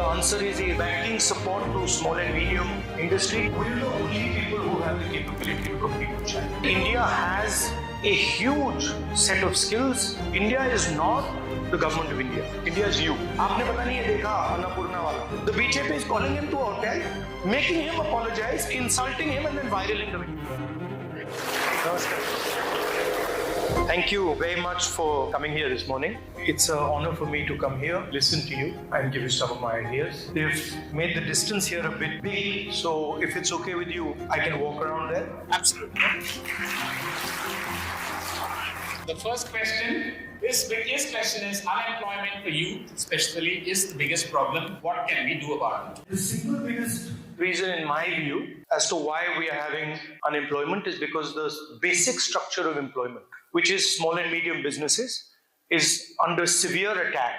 The answer is a banking support to small and medium industry. We're the only people who have the capability to compete with China. India has a huge set of skills. India is not the government of India. India is you. आपने पता नहीं ये देखा अन्नपूर्णा वाला. The BJP is calling him to a hotel, making him apologize, insulting him, and then viraling the video. Namaskar. Thank you very much for coming here this morning. It's an honor for me to come here, listen to you, and give you some of my ideas. They've made the distance here a bit big, so if it's okay with you, I can walk around there. Absolutely. The first question, this biggest question is unemployment for youth, especially, is the biggest problem. What can we do about it? The single biggest reason, in my view, as to why we are having unemployment is because the basic structure of employment, which is small and medium businesses, is under severe attack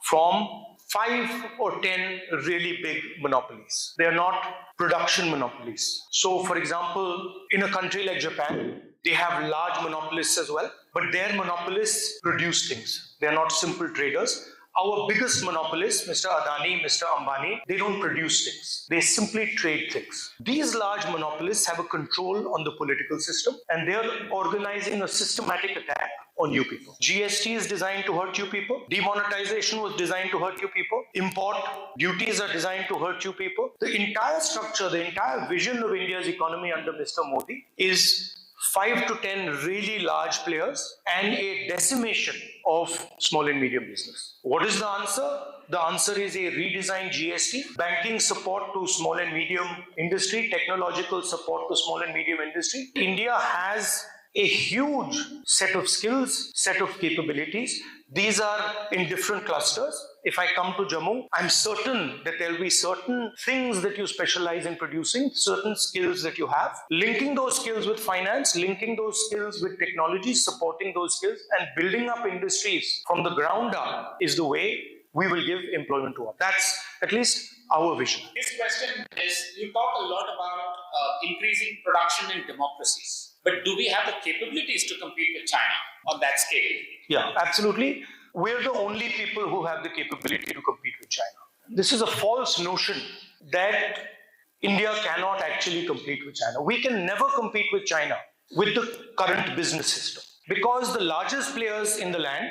from 5 or 10 really big monopolies. They are not production monopolies. So, for example, in a country like Japan, they have large monopolists as well, but their monopolists produce things. They are not simple traders. Our biggest monopolists, Mr. Adani, Mr. Ambani, they don't produce things. They simply trade things. These large monopolists have a control on the political system, and they're organizing a systematic attack on you people. GST is designed to hurt you people. Demonetization was designed to hurt you people. Import duties are designed to hurt you people. The entire structure, the entire vision of India's economy under Mr. Modi is 5 to 10 really large players and a decimation of small and medium business. What is the answer? The answer is a redesigned GST, banking support to small and medium industry, technological support to small and medium industry. India has a huge set of skills, set of capabilities. These are in different clusters. If I come to Jammu, I'm certain that there will be certain things that you specialize in producing, certain skills that you have. Linking those skills with finance, linking those skills with technology, supporting those skills, and building up industries from the ground up is the way we will give employment to all. That's at least our vision. This question is, you talk a lot about increasing production in democracies. But do we have the capabilities to compete with China on that scale? Yeah, absolutely. We're the only people who have the capability to compete with China. This is a false notion that India cannot actually compete with China. We can never compete with China with the current business system because the largest players in the land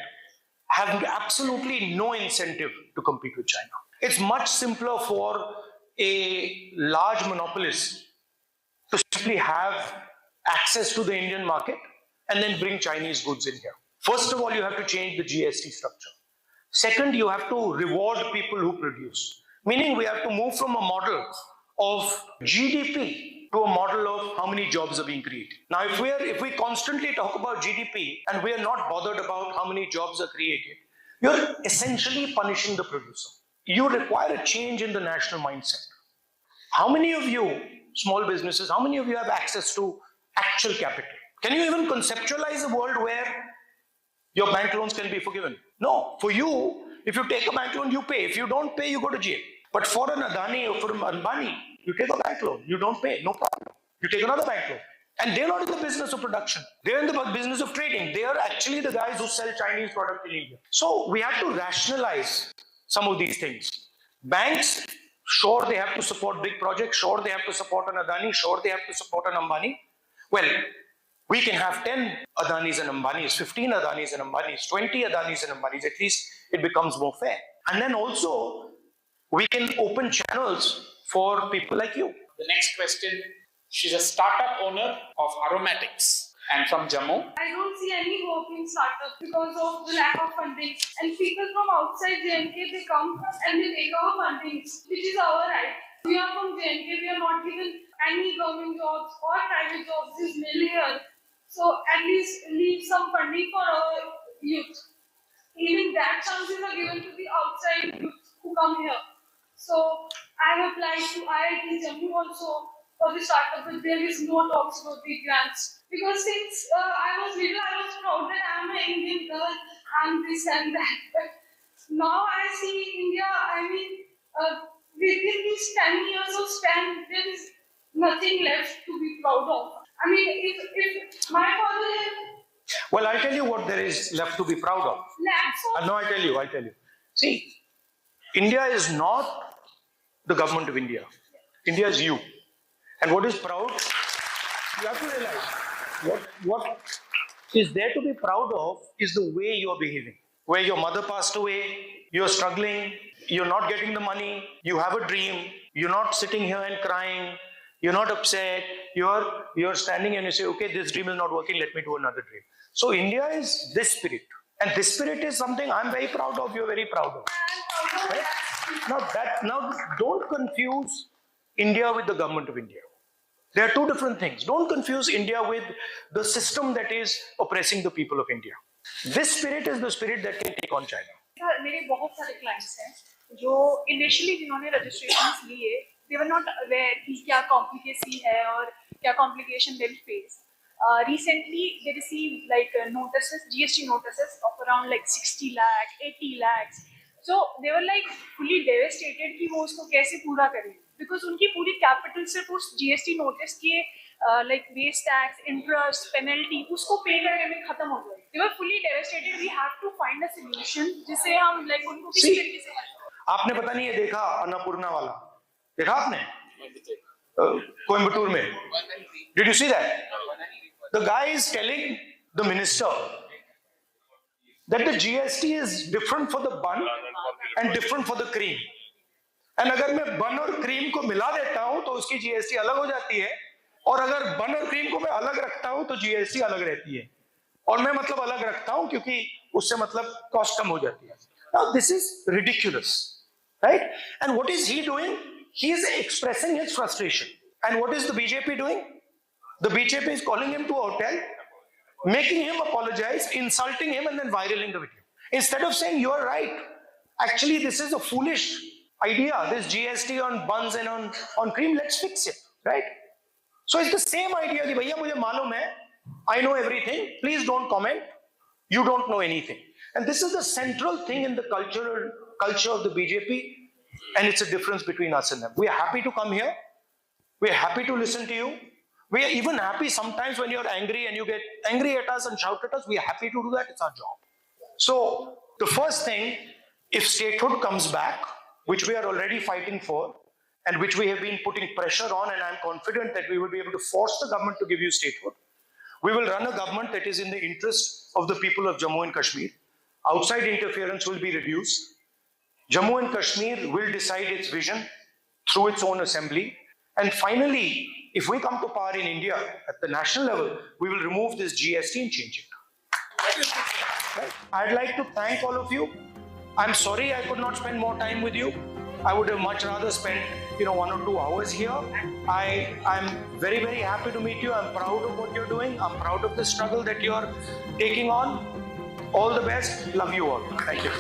have absolutely no incentive to compete with China. It's much simpler for a large monopolist to simply have access to the Indian market and then bring Chinese goods in here. First of all, you have to change the GST structure. Second, you have to reward people who produce. Meaning we have to move from a model of GDP to a model of how many jobs are being created. Now, if we constantly talk about GDP and we are not bothered about how many jobs are created, you're essentially punishing the producer. You require a change in the national mindset. How many of you, small businesses, how many of you have access to actual capital? Can you even conceptualize a world where your bank loans can be forgiven? No. For you, if you take a bank loan, you pay. If you don't pay, you go to jail. But for an Adani or for an Ambani, you take a bank loan, you don't pay, no problem. You take another bank loan. And they're not in the business of production. They're in the business of trading. They are actually the guys who sell Chinese product in India. So we have to rationalize some of these things. Banks, sure, they have to support big projects. Sure, they have to support an Adani. Sure, they have to support an Ambani. Well, we can have 10 Adanis and Ambanis, 15 Adanis and Ambanis, 20 Adanis and Ambanis. At least it becomes more fair. And then also, we can open channels for people like you. The next question, she's a startup owner of aromatics and from Jammu. I don't see any hope in startups because of the lack of funding. And people from outside JNK, they come and they take our funding, which is our right. We are from JNK, we are not given any government jobs or private jobs is mainly here. So at least leave some funding for our youth. Even that chances are given to the outside youth who come here. So I have applied to IIT Jammu also for the startup, but there is no talks about the grants. Because since I was little, I was proud that I am an Indian girl and this and that. But now I see India, I mean, within these 10 years of span, there is nothing left to be proud of. I mean, if my father had... Well, I'll tell you what there is left to be proud of. Lakhs of... No, I'll tell you. See, India is not the government of India. India is you. And what is proud, you have to realize, what is there to be proud of is the way you are behaving. Where your mother passed away, you're struggling, you're not getting the money, you have a dream, you're not sitting here and crying, you're not upset, you're standing and you say, okay, this dream is not working, let me do another dream. So India is this spirit. And this spirit is something I'm very proud of, you're very proud of. Right? Now don't confuse India with the government of India. They are two different things. Don't confuse India with the system that is oppressing the people of India. This spirit is the spirit that can take on China. मेरे बहुत सारे clients हैं जो initially जिन्होंने registrations लिए, they were not aware कि क्या complicacy है और क्या complication they will face. Recently, they received like notices, GST notices of around like 60 lakh, 80 lakhs. So they were like fully devastated कि वो उसको कैसे पूरा करें. Because उनकी पूरी capital सिर्फ उस GST notice के like base tax, interest, penalty उसको pay करने में खत्म हो गए. They were fully devastated. We have to find a solution जिसे हम like उनको किसी तरीके से help करें. आपने पता नहीं ये देखा अन्नपूर्णा वाला? देखा आपने? कोयम्बटूर में. Did you see that? The guy is telling the minister that the GST is different for the bun and different for the cream. And अगर मैं बन और क्रीम को मिला देता हूं तो उसकी GST अलग हो जाती है, और अगर बन और क्रीम को मैं अलग रखता हूं तो GST अलग रहती है. और मैं मतलब अलग रखता हूं क्योंकि उससे मतलब कॉस्ट कम हो जाती है. Now this is ridiculous, right? And what is he doing? He is expressing his frustration. And what is the BJP doing? The BJP is calling him to a hotel, making him apologize, insulting him, and then viraling the video. Instead of saying, you're right, actually this is a foolish idea, this GST on buns and on cream, let's fix it, right? So it's the same idea, कि भैया मुझे मालूम है, I know everything, please don't comment, you don't know anything. And this is the central thing in the culture of the BJP, and it's a difference between us and them. We are happy to come here, we are happy to listen to you. We are even happy sometimes when you're angry and you get angry at us and shout at us. We are happy to do that. It's our job. So the first thing, if statehood comes back, which we are already fighting for, and which we have been putting pressure on, and I'm confident that we will be able to force the government to give you statehood. We will run a government that is in the interest of the people of Jammu and Kashmir. Outside interference will be reduced. Jammu and Kashmir will decide its vision through its own assembly. And finally, if we come to power in India at the national level, we will remove this GST and change it. Right? I'd like to thank all of you. I'm sorry I could not spend more time with you. I would have much rather spent 1 or 2 hours here. I'm very, very happy to meet you. I'm proud of what you're doing. I'm proud of the struggle that you're taking on. All the best. Love you all. Thank you.